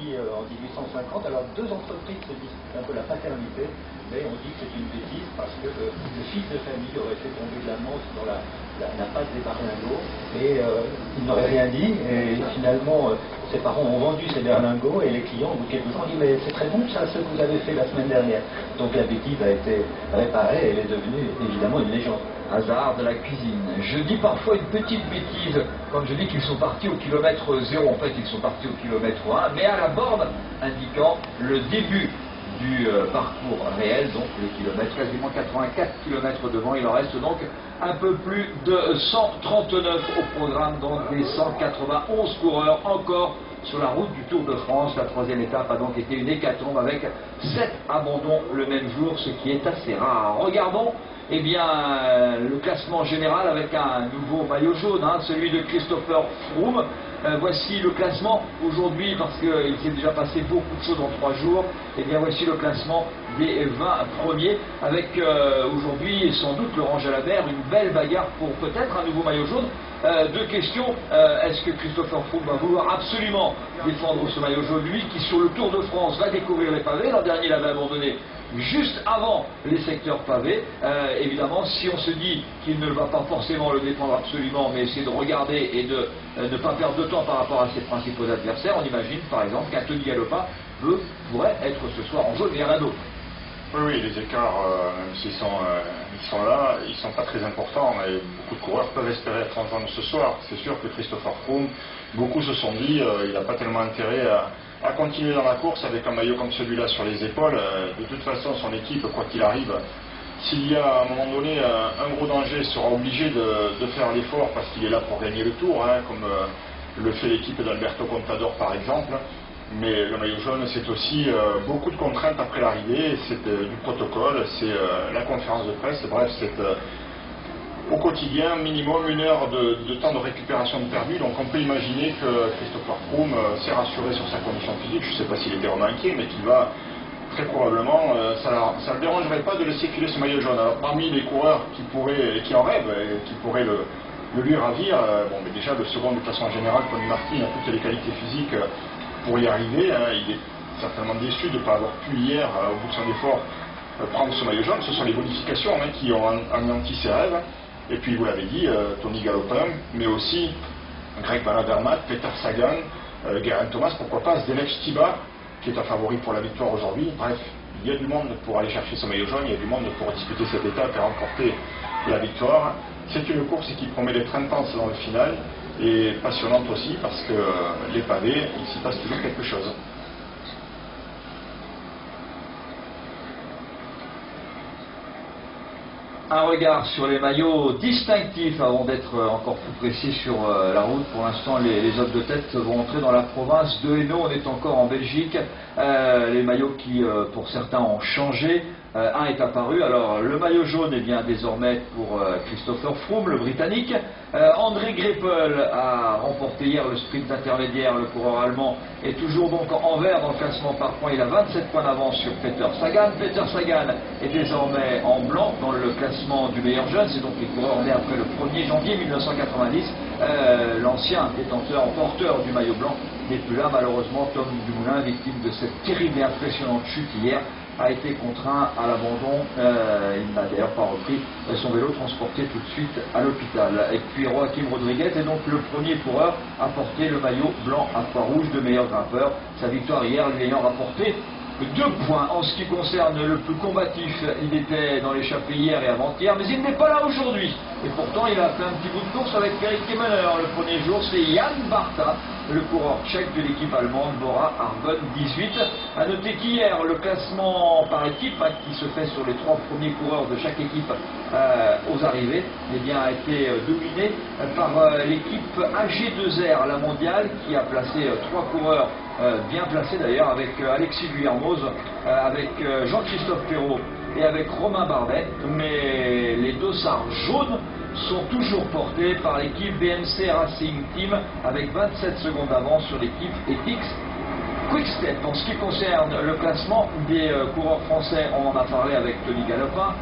établi en 1850. Alors deux entreprises se disputent un peu la paternité, mais on dit que c'est une bêtise parce que le fils de famille aurait fait tomber de la manche dans la pâte des berlingots et il n'aurait rien dit. Et finalement, ses parents ont vendu ces berlingots et les clients, au bout de quelques temps, ont dit mais c'est très bon ça, ce que vous avez fait la semaine dernière. Donc la bêtise a été réparée et elle est devenue évidemment une légende. Hasard de la cuisine. Je dis parfois une petite bêtise quand je dis qu'ils sont partis au kilomètre 0. En fait, ils sont partis au kilomètre 1, mais à la borne indiquant le début du parcours réel, donc le kilomètre, quasiment 84 km devant. Il en reste donc un peu plus de 139 au programme, donc des 191 coureurs encore sur la route du Tour de France. La troisième étape a donc été une hécatombe avec 7 abandons le même jour, ce qui est assez rare. Regardons eh bien, le classement général avec un nouveau maillot jaune, celui de Christopher Froome. Voici le classement aujourd'hui, parce qu'il s'est déjà passé beaucoup de choses en 3 jours. Et bien voici le classement des 20 premiers, avec aujourd'hui sans doute Laurent Jalabert, une belle bagarre pour peut-être un nouveau maillot jaune. Deux questions, est-ce que Christopher Froome va vouloir absolument défendre ce maillot jaune, lui qui sur le Tour de France va découvrir les pavés? L'an dernier il avait abandonné juste avant les secteurs pavés. Évidemment, si on se dit qu'il ne va pas forcément le défendre absolument, mais essayer de regarder et de ne pas perdre de temps par rapport à ses principaux adversaires, on imagine par exemple qu'Anthony Galopin pourrait être ce soir en jaune et à la d'autres. Oui, les écarts, même s'ils sont là, ils ne sont pas très importants, mais beaucoup de coureurs peuvent espérer être en jaune ce soir. C'est sûr que Christopher Froome, beaucoup se sont dit, il n'a pas tellement intérêt à continuer dans la course avec un maillot comme celui-là sur les épaules. De toute façon, son équipe, quoi qu'il arrive, s'il y a à un moment donné un gros danger, sera obligé de faire l'effort parce qu'il est là pour gagner le tour, comme le fait l'équipe d'Alberto Contador par exemple. Mais le maillot jaune, c'est aussi beaucoup de contraintes après l'arrivée, c'est du protocole, c'est la conférence de presse, bref, c'est au quotidien minimum 1 heure de temps de récupération de perdu. Donc on peut imaginer que Christopher Froome s'est rassuré sur sa condition physique. Je ne sais pas s'il était vraiment inquiet, mais qu'il va très probablement, ça ne le dérangerait pas de laisser filer ce maillot jaune. Alors parmi les coureurs qui en rêvent et qui pourraient le lui ravir, bon, mais déjà le second du classement général, Tony Martin, a toutes les qualités physiques pour y arriver. Il est certainement déçu de ne pas avoir pu hier, au bout de son effort, prendre ce maillot jaune. Ce sont les bonifications qui ont anéanti ses rêves. Et puis vous l'avez dit, Tony Galopin, mais aussi Greg Van Avermaet, Peter Sagan, Geraint Thomas, pourquoi pas Zdenek Stibar, qui est un favori pour la victoire aujourd'hui. Bref, il y a du monde pour aller chercher ce maillot jaune, il y a du monde pour disputer cette étape et remporter la victoire. C'est une course qui promet d'être intense dans le final et passionnante aussi parce que les pavés, il s'y passe toujours quelque chose. Un regard sur les maillots distinctifs avant d'être encore plus précis sur la route. Pour l'instant, les hommes de tête vont entrer dans la province de Hainaut. On est encore en Belgique. Les maillots qui, pour certains, ont changé. Un est apparu. Alors, le maillot jaune est bien désormais pour Christopher Froome, le Britannique. André Greipel a remporté hier le sprint intermédiaire. Le coureur allemand est toujours donc en vert dans le classement par points. Il a 27 points d'avance sur Peter Sagan. Peter Sagan est désormais en blanc dans le classement du meilleur jeune. C'est donc les coureurs nés après le 1er janvier 1990. L'ancien détenteur, porteur du maillot blanc n'est plus là. Malheureusement, Tom Dumoulin, victime de cette terrible et impressionnante chute hier, a été contraint à l'abandon. Il n'a d'ailleurs pas repris son vélo, transporté tout de suite à l'hôpital. Et puis Joaquim Rodriguez est donc le premier coureur à porter le maillot blanc à croix rouge de meilleur grimpeur. Sa victoire hier lui ayant rapporté 2 points. En ce qui concerne le plus combatif, il était dans l'échappée hier et avant-hier, mais il n'est pas là aujourd'hui. Et pourtant, il a fait un petit bout de course avec Eric Kemmerer. Le premier jour, c'est Jan Barta, le coureur tchèque de l'équipe allemande Bora Arbon 18. A noter qu'hier, le classement par équipe, qui se fait sur les 3 premiers coureurs de chaque équipe aux arrivées, eh bien, a été dominé par l'équipe AG2R, la mondiale, qui a placé 3 coureurs bien placés d'ailleurs, avec Alexis Guillermoz, avec Jean-Christophe Perrault et avec Romain Bardet. Mais les dossards jaunes sont toujours portés par l'équipe BMC Racing Team avec 27 secondes d'avance sur l'équipe ETIX Quick-Step. En ce qui concerne le classement des coureurs français, on en a parlé avec Tony Galopin,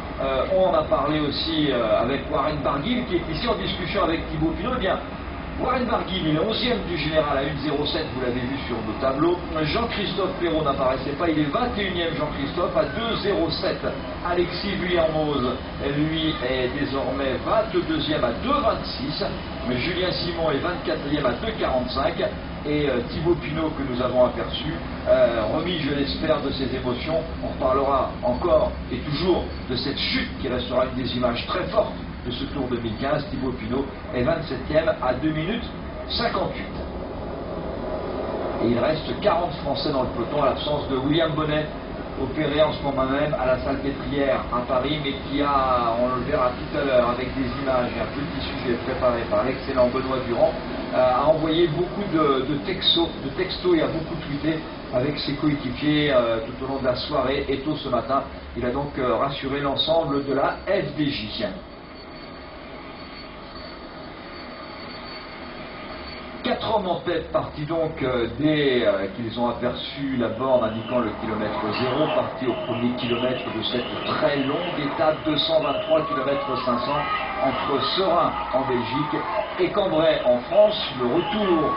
on en a parlé aussi avec Warren Barguil qui est ici en discussion avec Thibaut Pinot. Eh bien, Warren Barguil, il est 11e du général à 1,07, vous l'avez vu sur nos tableaux. Jean-Christophe Perrault n'apparaissait pas, il est 21e Jean-Christophe à 2,07. Alexis Vuillermoz, lui, est désormais 22e à 2,26. Julien Simon est 24e à 2,45. Et Thibaut Pinot, que nous avons aperçu, remis, je l'espère, de ses émotions. On reparlera encore et toujours de cette chute qui restera une des images très fortes de ce Tour 2015. Thibaut Pinot est 27e à 2 minutes 58. Et il reste 40 Français dans le peloton à l'absence de William Bonnet, opéré en ce moment même à la Salpêtrière à Paris, mais qui a, on le verra tout à l'heure avec des images et un petit sujet préparé par l'excellent Benoît Durand, a envoyé beaucoup de textos et a beaucoup tweeté avec ses coéquipiers tout au long de la soirée et tôt ce matin. Il a donc rassuré l'ensemble de la FDJ. 4 hommes en tête, partis donc dès qu'ils ont aperçu la borne indiquant le kilomètre 0, partis au premier kilomètre de cette très longue étape, 223 km 500 entre Serein en Belgique et Cambrai en France. Le retour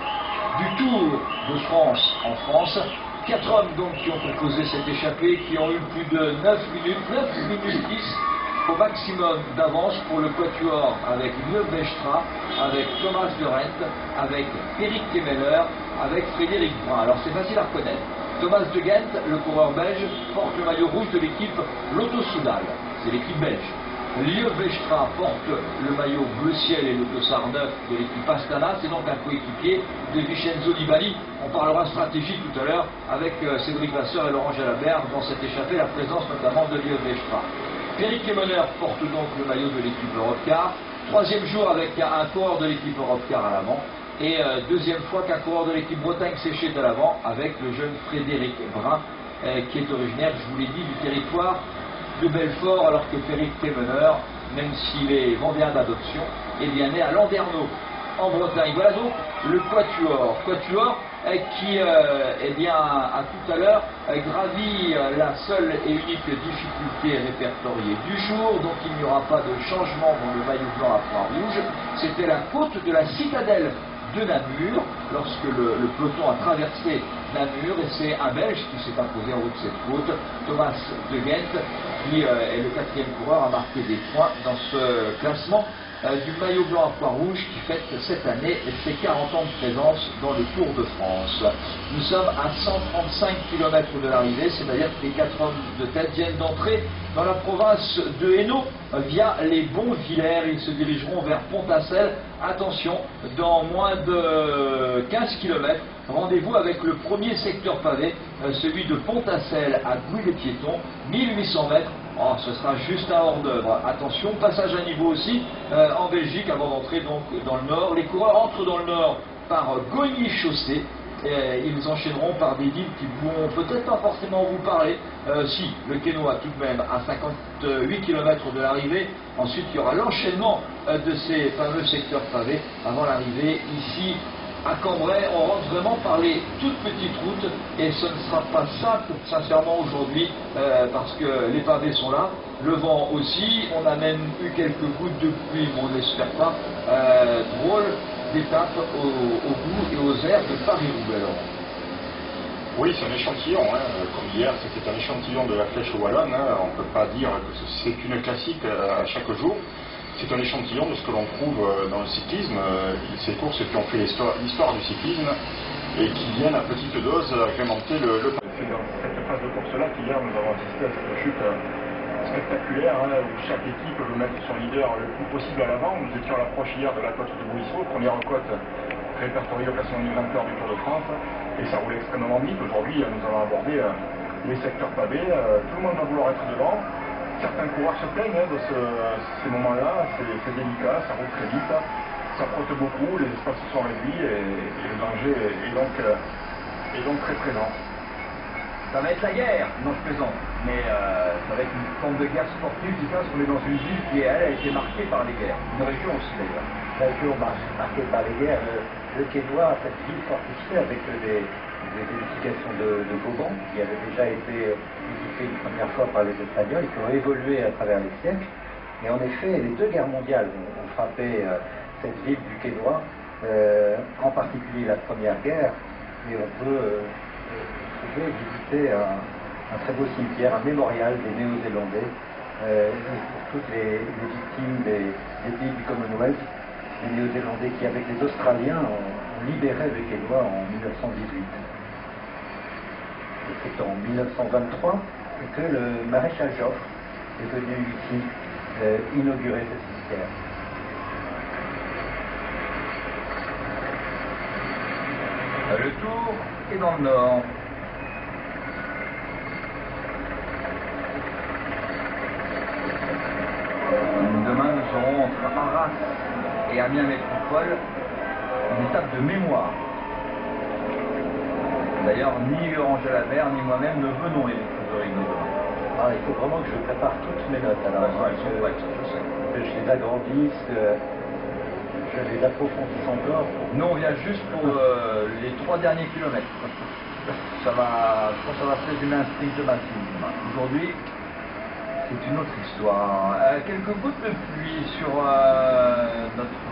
du Tour de France en France. 4 hommes donc qui ont composé cette échappée, qui ont eu plus de 9 minutes 10 au maximum d'avance pour le quatuor avec Lieu Vestra, avec Thomas de Rent, avec Eric Kemeler, avec Frédéric Brun. Alors c'est facile à reconnaître. Thomas de Gent, le coureur belge, porte le maillot rouge de l'équipe Lotto Soudal. C'est l'équipe belge. Lieu Vestra porte le maillot bleu ciel et le dossard 9 de l'équipe Astana. C'est donc un coéquipier de Vincenzo Nibali. On parlera stratégie tout à l'heure avec Cédric Vasseur et Laurent Jalabert dans cette échappée, la présence notamment de Lieu Vestra. Eric Kemeler porte donc le maillot de l'équipe Europcar. 3e jour avec un coureur de l'équipe Europcar à l'avant. Et 2e fois qu'un coureur de l'équipe Bretagne Séché est à l'avant avec le jeune Frédéric Brun qui est originaire, je vous l'ai dit, du territoire de Belfort, alors que Eric Kemeler, même s'il est vendéen d'adoption, est bien né à Landerneau en Bretagne. Voilà donc le quatuor qui eh bien, a tout à l'heure gravi la seule et unique difficulté répertoriée du jour, donc il n'y aura pas de changement dans le maillot blanc à points rouges. C'était la côte de la citadelle de Namur, lorsque le peloton a traversé Namur, et c'est un Belge qui s'est imposé en haut de cette côte, Thomas de Gent, qui est le 4e coureur à marquer des points dans ce classement du maillot blanc à points rouges qui fête cette année ses 40 ans de présence dans le Tour de France. Nous sommes à 135 km de l'arrivée, c'est-à-dire que les 4 hommes de tête viennent d'entrer dans la province de Hainaut via les Bons-Villers. Ils se dirigeront vers Pontassel. Attention, dans moins de 15 km, rendez-vous avec le premier secteur pavé, celui de Pontassel à Gouy-les-Piétons, 1800 mètres. Oh, ce sera juste un hors-d'œuvre. Attention, passage à niveau aussi en Belgique avant d'entrer donc dans le nord. Les coureurs entrent dans le nord par Gogny-Chaussée. Ils enchaîneront par des villes qui vont peut-être pas forcément vous parler. Si, le Quesnoy tout de même à 58 km de l'arrivée. Ensuite, il y aura l'enchaînement de ces fameux secteurs pavés avant l'arrivée ici à Cambrai. On rentre vraiment par les toutes petites routes et ce ne sera pas simple, sincèrement, aujourd'hui, parce que les pavés sont là, le vent aussi, on a même eu quelques gouttes de pluie, mais on n'espère pas. Drôle d'étape au goût et aux airs de Paris-Roubaix. Oui, c'est un échantillon, hein. Comme hier, c'était un échantillon de la Flèche wallonne, hein. On ne peut pas dire que c'est une classique à chaque jour. C'est un échantillon de ce que l'on trouve dans le cyclisme, ces courses qui ont fait l'histoire du cyclisme et qui viennent à petite dose agrémenter le. C'est dans cette phase de course-là qu'hier nous avons assisté à cette chute spectaculaire, hein, où chaque équipe veut mettre son leader le plus possible à l'avant. Nous étions à l'approche hier de la côte de Bouisseau, première côte répertoriée au classement du vainqueur du Tour de France, et ça roulait extrêmement vite. Aujourd'hui, nous allons aborder les secteurs pavés, tout le monde va vouloir être devant. Certains coureurs se plaignent de ces moments-là, c'est délicat, ça roule très vite, ça frotte beaucoup, les espaces sont réduits et le danger est donc très présent. Ça va être la guerre, non je plaisante, mais ça va être une forme de guerre sportive, parce qu'on est dans une ville qui, elle, a été marquée par les guerres, une région aussi d'ailleurs. Une région marquée par les guerres, le Quesnoy, cette ville fortifiée avec des édifications de Vauban, qui avaient déjà été édifiées une première fois par les Espagnols et qui ont évolué à travers les siècles. Et en effet, les 2 guerres mondiales ont frappé cette ville du Quesnoy. en particulier la Première Guerre, et on peut trouver, visiter un très beau cimetière, un mémorial des Néo-Zélandais, pour toutes les victimes des pays du Commonwealth, les Néo-Zélandais qui, avec les Australiens, ont libéré avec les lois en 1918. Et c'est en 1923 que le maréchal Joffre est venu ici inaugurer ce cimetière. Le tour est dans le nord. Demain, nous serons entre Arras et Amiens Métropole, une étape de mémoire. D'ailleurs, ni Laurent Jalabert, ni moi-même ne venons les favoris de demain. Ah, il faut vraiment que je prépare toutes mes notes. Alors, elles sont prêtes, je sais. Que je les agrandisse, que je les approfondisse encore. Nous, on vient juste pour les 3 derniers kilomètres. Ça va, je pense que ça va se résumer un sprint de massif. Aujourd'hui, c'est une autre histoire. Quelques gouttes de pluie sur notre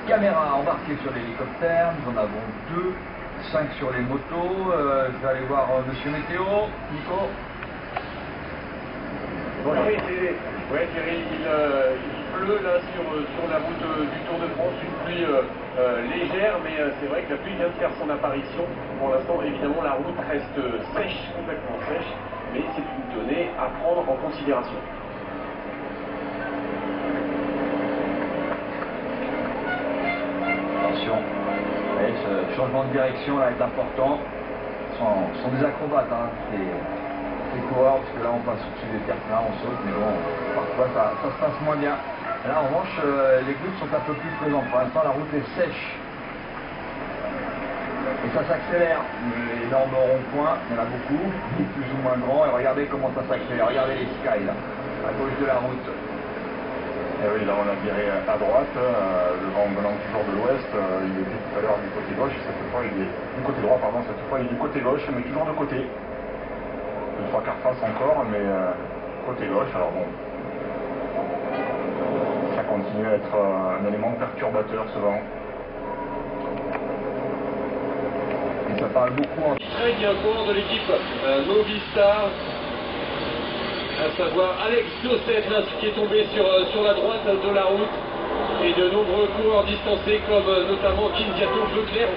caméra embarquée sur l'hélicoptère. Nous en avons 2, 5 sur les motos. Je vais aller voir Monsieur Météo. Nico. Bonjour. Oui, Thierry, il pleut là sur la route du Tour de France, une pluie légère, mais c'est vrai que la pluie vient de faire son apparition. Pour l'instant, évidemment, la route reste sèche, complètement sèche, mais c'est une donnée à prendre en considération. Attention, ouais, ce changement de direction là est important. Ce sont des acrobates, hein. Les coureurs, parce que là on passe au-dessus des terre-pleins, on saute, mais bon, parfois ça se passe moins bien. Là en revanche, les gouttes sont un peu plus présentes. Pour l'instant, la route est sèche. Et ça s'accélère. Les énormes ronds-points, il y en a beaucoup, plus ou moins grands, et regardez comment ça s'accélère. Regardez les skies là, à gauche de la route. Et oui, là on a viré à droite, le vent venant toujours de l'ouest, il était tout à l'heure du côté gauche, cette fois il est du côté droit, pardon, cette fois il est du côté gauche, mais toujours de côté. Une fois quart face encore, mais côté gauche, alors bon. Ça continue à être un élément perturbateur ce vent. Et ça parle beaucoup en... Très bien, coureur de l'équipe Movistar, à savoir Alex Dosset, là, qui est tombé sur la droite de la route, et de nombreux coureurs distancés comme notamment Kim Leclerc.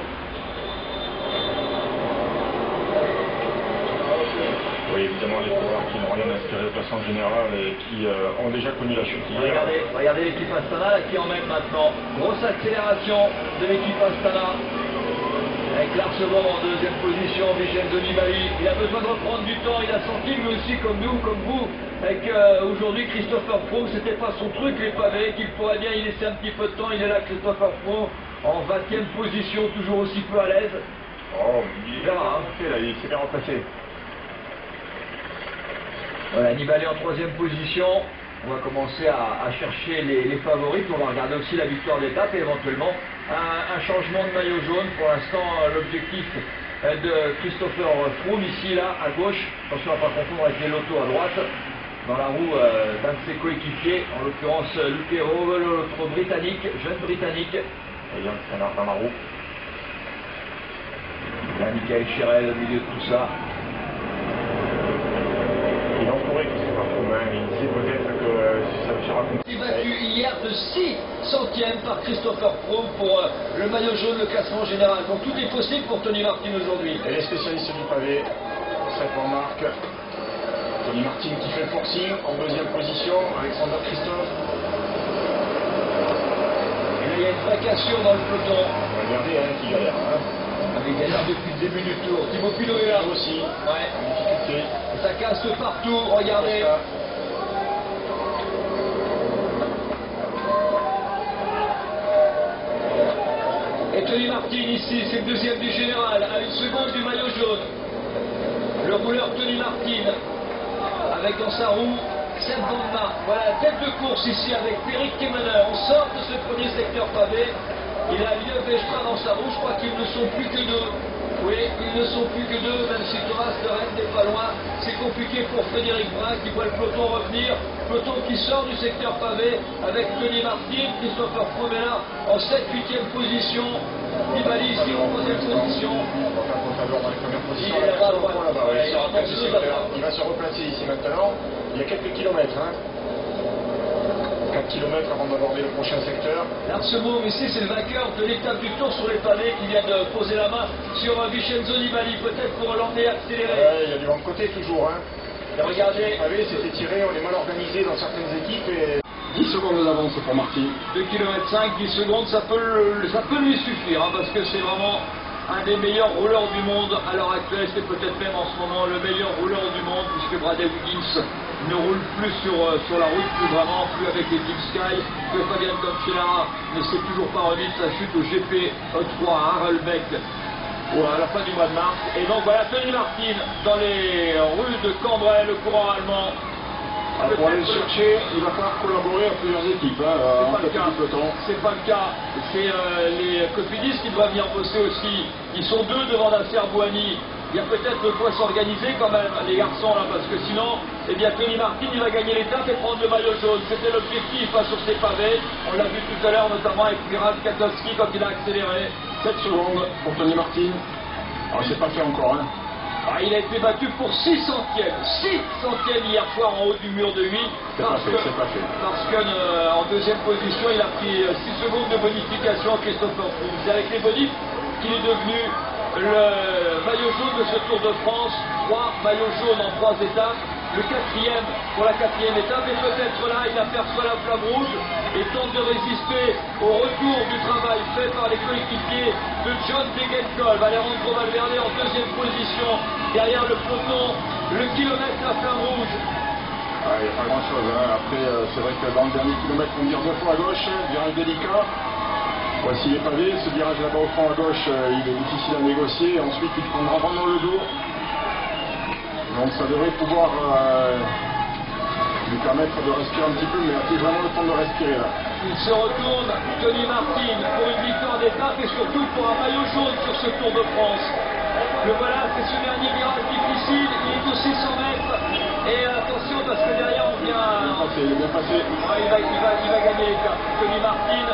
Oui, évidemment, les coureurs qui n'ont rien aspiré au classement général et qui ont déjà connu la chute hier. Regardez l'équipe Astana là, qui emmène maintenant. Grosse accélération de l'équipe Astana. Avec Larchevent en deuxième position, Vincenzo Nibali. Il a besoin de reprendre du temps, il a senti lui aussi comme nous, comme vous, avec aujourd'hui Christopher Froome, c'était pas son truc les pavés, qu'il pourrait bien y laisser un petit peu de temps. Il est là, Christopher Froome, en 20e position, toujours aussi peu à l'aise. Oh, il est bien replacé là, il s'est bien replacé. Voilà, Nibali en 3e position. On va commencer à chercher les favoris. On va regarder aussi la victoire d'étape et éventuellement un changement de maillot jaune. Pour l'instant, l'objectif de Christopher Froome ici, là, à gauche. Attention à ne pas confondre avec les lotos à droite. Dans la roue d'un de ses coéquipiers, en l'occurrence Luke Rowe, l'autre britannique, jeune britannique. Et il y a un canard dans la roue. Il y a Michael Chirel au milieu de tout ça. Il entourait Christopher Froome, il sait peut-être que ça lui raconte. Il est battu hier de 6 centièmes par Christopher Froome pour le maillot jaune, le classement général. Donc tout est possible pour Tony Martin aujourd'hui. Et les spécialistes du pavé, traitement marque. Tony Martin qui fait le forcing en 2e position, Alexander Christophe. Et là il y a une vacation dans le peloton. On va regarder qui galère. Hein. Il galère depuis le début du tour. Thibaut Pinot est là. Aussi, Ouais. en difficulté. Ça casse partout, regardez. Et Tony Martin ici, c'est le 2e du général, à 1 seconde du maillot jaune. Le rouleur Tony Martin, avec dans sa roue Seb Van Mark. Voilà la tête de course ici avec Eric Kemmerer. On sort de ce premier secteur pavé. Il a Lieu Vestra dans sa roue, je crois qu'ils ne sont plus que 2. Oui, ils ne sont plus que 2, même si Thomas de Rennes n'est pas loin. C'est compliqué pour Frédéric Brun qui voit le peloton revenir. Peloton qui sort du secteur pavé avec Tony Martin, Christopher Froome est là en 7-8e position. Nibali ici en 3e position. Il est là-bas, il va se replacer ici maintenant. Il y a quelques kilomètres. 4 km avant d'aborder le prochain secteur. Larsemont, ici, c'est le vainqueur de l'étape du Tour sur les pavés qui vient de poser la main sur Vincenzo Nibali, peut-être pour l'emmener accélérer. Il y a du vent de côté toujours. Et regardez. Vous savez, c'était tiré, on est mal organisé dans certaines équipes et 10 secondes d'avance pour Martin. 2 km 5, 10 secondes, ça peut lui suffire, parce que c'est vraiment un des meilleurs rouleurs du monde à l'heure actuelle. C'est peut-être même en ce moment le meilleur rouleur du monde, puisque Bradley Wiggins ne roule plus sur la route, plus vraiment, plus avec les Team Sky, que Fabian Cancellara ne s'est toujours pas remis de sa chute au GP3 à Harelbeke à la fin du mois de mars. Et donc voilà Tony Martin dans les rues de Cambrai, le coureur allemand. Pour aller le chercher, il va falloir collaborer à plusieurs équipes. C'est pas le cas. C'est les copidistes qui doivent venir bosser aussi. Ils sont deux devant Nasser Bouhanni. Il y a peut-être de quoi s'organiser quand même, les garçons, là, parce que sinon, eh bien, Tony Martin, il va gagner l'étape et prendre le maillot jaune. C'était l'objectif sur ces pavés. On l'a vu tout à l'heure, notamment avec Miran Katowski quand il a accéléré. 7 secondes pour Tony Martin. Alors, c'est pas fait encore. Il a été battu pour 6 centièmes. 6 centièmes hier soir en haut du mur de 8. C'est pas fait. Parce qu'en deuxième position, il a pris 6 secondes de bonification à Christopher Froome. C'est avec les bonifs qu'il est devenu le maillot jaune de ce Tour de France. 3 maillots jaunes en 3 étapes. Le quatrième pour la 4e étape. Et peut-être là, il aperçoit la flamme rouge et tente de résister au retour du travail fait par les coéquipiers de John Degenkolb. Alejandro Valverde en 2e position. Derrière le peloton, le kilomètre la flamme rouge. Il n'y a pas grand chose. Après, c'est vrai que dans le dernier kilomètre, on vire 2 fois à gauche, virage délicat. Voici les pavés, ce virage là-bas au fond à gauche, il est difficile à négocier. Ensuite, il prendra vraiment le dos. Donc ça devrait pouvoir lui permettre de respirer un petit peu, mais a-t-il vraiment le temps de respirer là? Il se retourne, Tony Martin, pour une victoire d'étape et surtout pour un maillot jaune sur ce Tour de France. Le voilà, c'est ce dernier virage difficile, il est aux 600 mètres. Et attention parce que derrière on vient... Il est bien passé. Il va gagner l'étape. Tony Martin,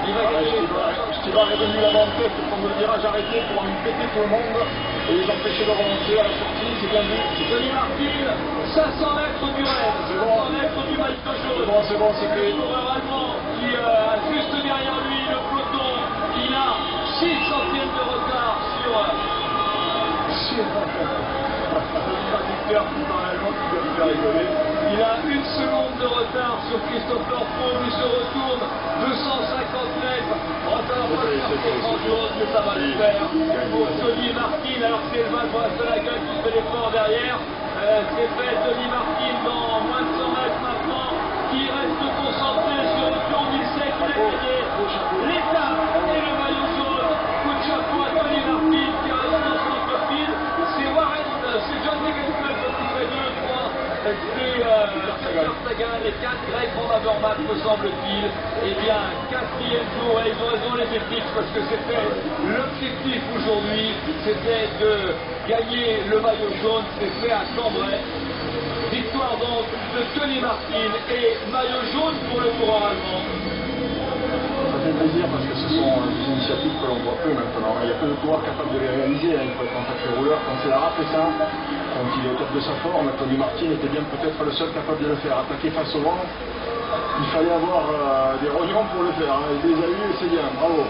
il va gagner l'étape. Stibar est venu avant en tête pour le virage arrêté pour en péter tout le monde et les empêcher de remonter à la sortie, c'est bien vu. Tony Martin, 500 mètres du rêve, 500 mètres du maillot jaune. C'est bon, c'est fait. Le coureur allemand qui a juste derrière lui le peloton, il a 6 centièmes de retard sur... le traducteur qui parle allemand qui doit me faire rigoler. Il a 1 seconde de retard sur Christopher Froome, il se retourne 250 mètres. Ça va pas le faire pour grand-chose, mais ça va le faire pour Tony Martin, alors que c'est le Valverde de la gueule qui fait l'effort derrière. C'est fait Tony Martin dans moins de 100 mètres maintenant, qui reste concentré sur le tour, il sait qu'il a gagné l'étape et le maillot jaune. Coup de chapeau à Tony Martin qui reste dans son copine. C'est John Degenkolb qui fait 2, 3. C'est Sagan, les 4 Greg Van Avermaet me semble-t-il. Eh bien, 4e jour, et ils ont raison les équipes parce que c'était l'objectif aujourd'hui, c'était de gagner le maillot jaune, c'est fait à Cambrai. Victoire donc de Tony Martin et maillot jaune pour le coureur allemand. Ça fait plaisir parce que ce sont des initiatives que l'on voit peu maintenant. Il y a peu de coureurs capables de les réaliser. Il faut être en sacré rouleur. Quand c'est la fait ça, quand il est au top de sa forme, Tony Martin était bien peut-être le seul capable de le faire. Attaquer face au vent, il fallait avoir des rognons pour le faire. Il les a eu et c'est bien. Bravo.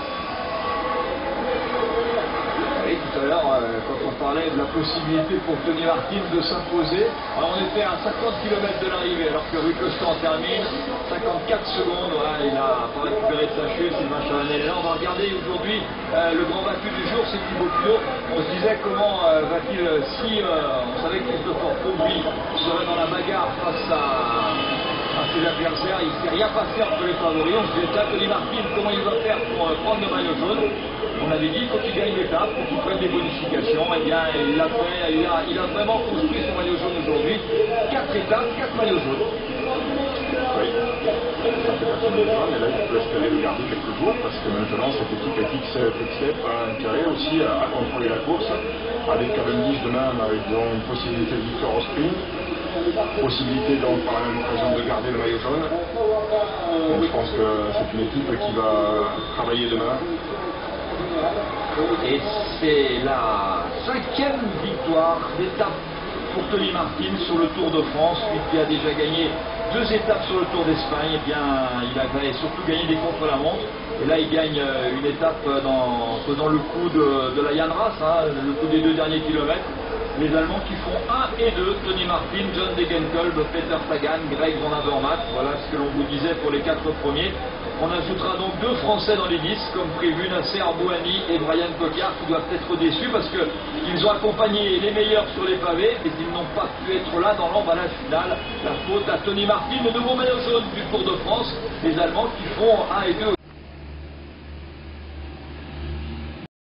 Oui, tout à l'heure, quand on parlait de la possibilité pour Tony Martin de s'imposer, alors on était à 50 km de l'arrivée, alors que Rui Costa en termine, 54 secondes, voilà, il n'a pas récupéré de sa chute, Sylvain Chavanel. Là, on va regarder aujourd'hui le grand battu du jour, c'est Thibaut Pinot. On se disait comment va-t-il, si on savait que Christopher Froome, lui, serait dans la bagarre face à ses adversaires, il ne s'est rien passé entre les favoris. On se disait, Tony Martin, comment il va faire pour prendre le maillot jaune? On avait dit quand il gagne l'étape, faut qu'il prenne des bonifications. Et bien, il l'a fait, il a vraiment construit son maillot jaune aujourd'hui. 4 étapes, 4 maillots jaunes. Oui, ça fait partie de mais là il peut espérer le garder quelques jours parce que maintenant cette équipe est fixée a intérêt aussi à contrôler la course. Avec Cavendish demain, ils ont une possibilité de victoire au sprint, possibilité donc par la même occasion de garder le maillot jaune. Donc je pense que c'est une équipe qui va travailler demain. Et c'est la 5e victoire d'étape pour Tony Martin sur le Tour de France, lui qui a déjà gagné 2 étapes sur le Tour d'Espagne. Eh bien, il avait surtout gagné des contre-la-montre. Et là, il gagne une étape en faisant le coup de la Jan Raas, le coup des 2 derniers kilomètres. Les Allemands qui font 1 et 2, Tony Martin, John Degenkolb, Peter Sagan, Greg Van Avermaet. Voilà ce que l'on vous disait pour les 4 premiers. On ajoutera donc 2 Français dans les 10, comme prévu, Nasser Bouhanni et Brian Cocard, qui doivent être déçus parce qu'ils ont accompagné les meilleurs sur les pavés, mais ils n'ont pas pu être là dans l'emballage final. La faute à Tony Martin, le nouveau maillot jaune du Tour de France, les Allemands qui font 1 et 2.